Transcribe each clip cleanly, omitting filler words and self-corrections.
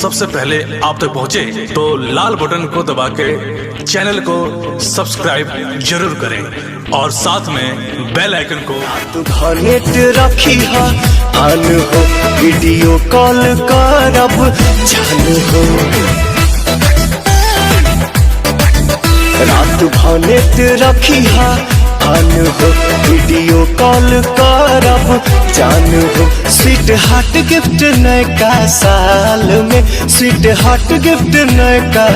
सबसे पहले आप तक पहुंचे तो लाल बटन को दबा के चैनल को सब्सक्राइब जरूर करें और साथ में बेल आइकन को तू नेट रखी है आन हो, वीडियो कॉल करब जान हो। रात नेट रखी है आन हो, वीडियो कॉल करब जान हो। स्वीट हार्ट गिफ्ट नयका साल में, स्वीट हार्ट गिफ्ट नयका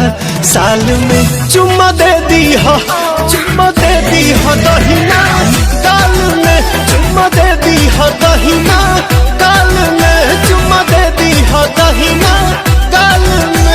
साल में। चुम्मा दे दी हो, चुम्मा दे दी हो दहिना गाल में, चुम्मा दे दी हो दहिना गाल में, चुम्मा दे दी हो दहिना गाल में।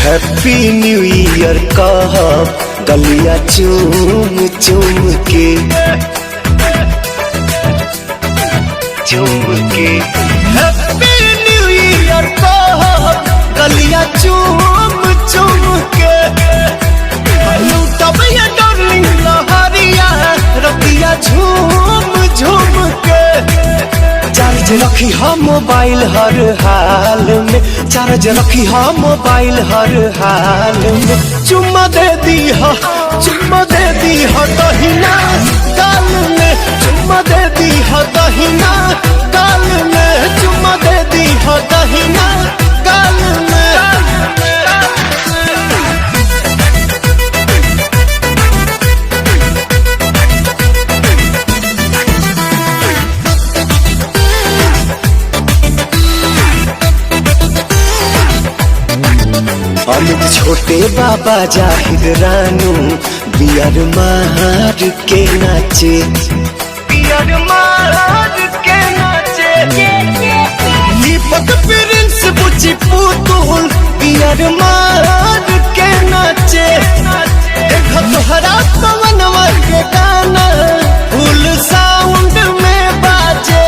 हैप्पी न्यू ईयर कहब गलिया चूम चूम के, चूम के। हैप्पी न्यू ईयर कहब गलिया चूम चूम के। तब ये डार्लिंग लहरिया रतिया झूम झूम के। चार्ज रखी हम मोबाइल हर हाल में, चार्ज रखी हम मोबाइल हर हाल में। चुम्मा दे दी हो, चुम्मा दे दी हो दहिना गाल में, चुम्मा दे दी हो दहिना गाल में, चुम्मा दे दी हो दहिना गाल में। अमित छोटे बाबा जाहिद रानू बियर मार के नाचे, बियर मार के नाचे। दीपक प्रिंस बुची पुतुल बियर मार के नाचे। देखो तोहरा पवनवा के गाना फुल साउंड में बाजे।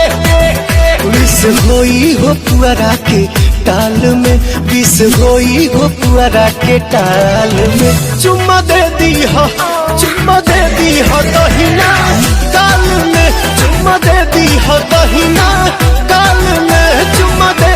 विश होई हो पुअरा के टाल में, विश होई हो पुअरा के टाल में। चुम्मा दे दी हो, चुम्मा दे दी हो दहिना गाल में, चुम्मा दे दी हो दहिना गाल में, चुम्मा दे